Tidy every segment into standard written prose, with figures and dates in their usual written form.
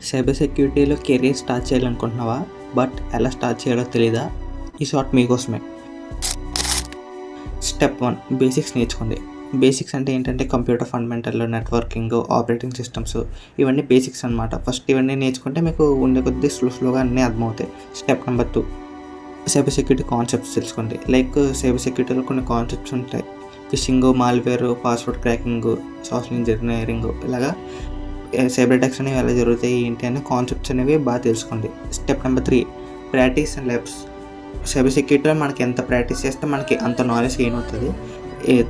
Cyber సెక్యూరిటీలో career start చేయాలనుకుంటున్నావా? But ఎలా స్టార్ట్ చేయాలో తెలీదా? ఈ షార్ట్ మీకోసమే. స్టెప్ 1, బేసిక్స్ నేర్చుకోండి. బేసిక్స్ అంటే ఏంటంటే computer fundamental, networking, operating systems, ఇవన్నీ బేసిక్స్ అనమాట. ఫస్ట్ ఇవన్నీ నేర్చుకుంటే మీకు ఉండే కొద్దీ స్లోగా అన్నీ అర్థమవుతాయి. Step number 2, cyber security concepts తెలుసుకోండి. లైక్ సైబర్ సెక్యూరిటీలో కొన్ని కాన్సెప్ట్స్ ఉంటాయి. Phishing, malware, password cracking, social engineering, ఇలాగా సైబర్ అటాక్స్ అనేవి ఎలా జరుగుతాయి ఏంటి అనే కాన్సెప్ట్స్ అనేవి బాగా తెలుసుకోండి. Step number 3, practice and labs. Cyber సెక్యూరిటీలో మనకి ఎంత ప్రాక్టీస్ చేస్తే మనకి అంత నాలెడ్జ్ గెయిన్ అవుతుంది.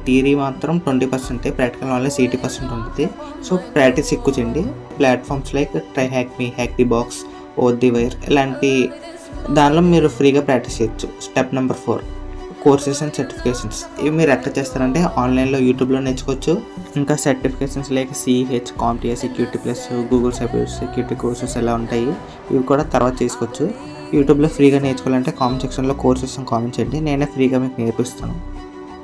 థియరీ మాత్రం 20%, ప్రాక్టికల్ నాలెడ్జ్ 80% ఉంటుంది. సో ప్రాక్టీస్ ఎక్కువ చేయండి. Platforms like try hack me, hack the box, oath the wire ఇలాంటి దానిలో మీరు ఫ్రీగా ప్రాక్టీస్ చేయొచ్చు. Step number 4, courses and certifications. ఇవి మీరు ఎక్కడ చేస్తారంటే ఆన్లైన్లో, యూట్యూబ్లో నేర్చుకోవచ్చు. ఇంకా certifications like CH, CompTIA, security plus, Google cyber security courses ఎలా ఉంటాయి, ఇవి కూడా తర్వాత చేసుకోవచ్చు. యూట్యూబ్లో ఫ్రీగా నేర్చుకోవాలంటే కామెంట్ సెక్షన్లో కోర్సెస్ కామెంట్ చేయండి, నేనే ఫ్రీగా మీకు నేర్పిస్తాను.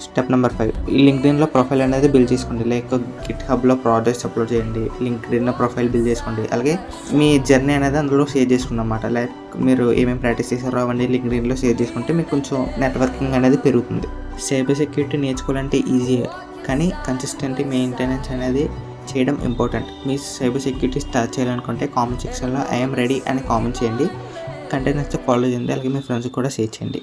స్టెప్ నెంబర్ 5, లింక్డ్ఇన్లో ప్రొఫైల్ అనేది బిల్డ్ చేసుకోండి. లైక్ గిట్హబ్లో ప్రాజెక్ట్స్ అప్లోడ్ చేయండి, లింక్డ్ఇన్లో ప్రొఫైల్ బిల్డ్ చేసుకోండి. అలాగే మీ జర్నీ అనేది అందులో షేర్ చేసుకున్నమాట. లైక్ మీరు ఏమేమి ప్రాక్టీస్ చేశారో అవన్నీ లింక్డ్ఇన్లో షేర్ చేసుకుంటే మీకు కొంచెం నెట్వర్కింగ్ అనేది పెరుగుతుంది. సైబర్ సెక్యూరిటీ నేర్చుకోవాలంటే ఈజీయే, కానీ కన్సిస్టెంట్ మెయింటెనెన్స్ అనేది చేయడం ఇంపార్టెంట్. మీ సైబర్ సెక్యూరిటీ స్టార్ట్ చేయాలనుకుంటే కామెంట్ సెక్షన్లో ఐఎమ్ రెడీ అని కామెంట్ చేయండి. కంటెంట్ నచ్చితే ఫాలో చేయండి, అలాగే మీ ఫ్రెండ్స్కి కూడా షేర్ చేయండి.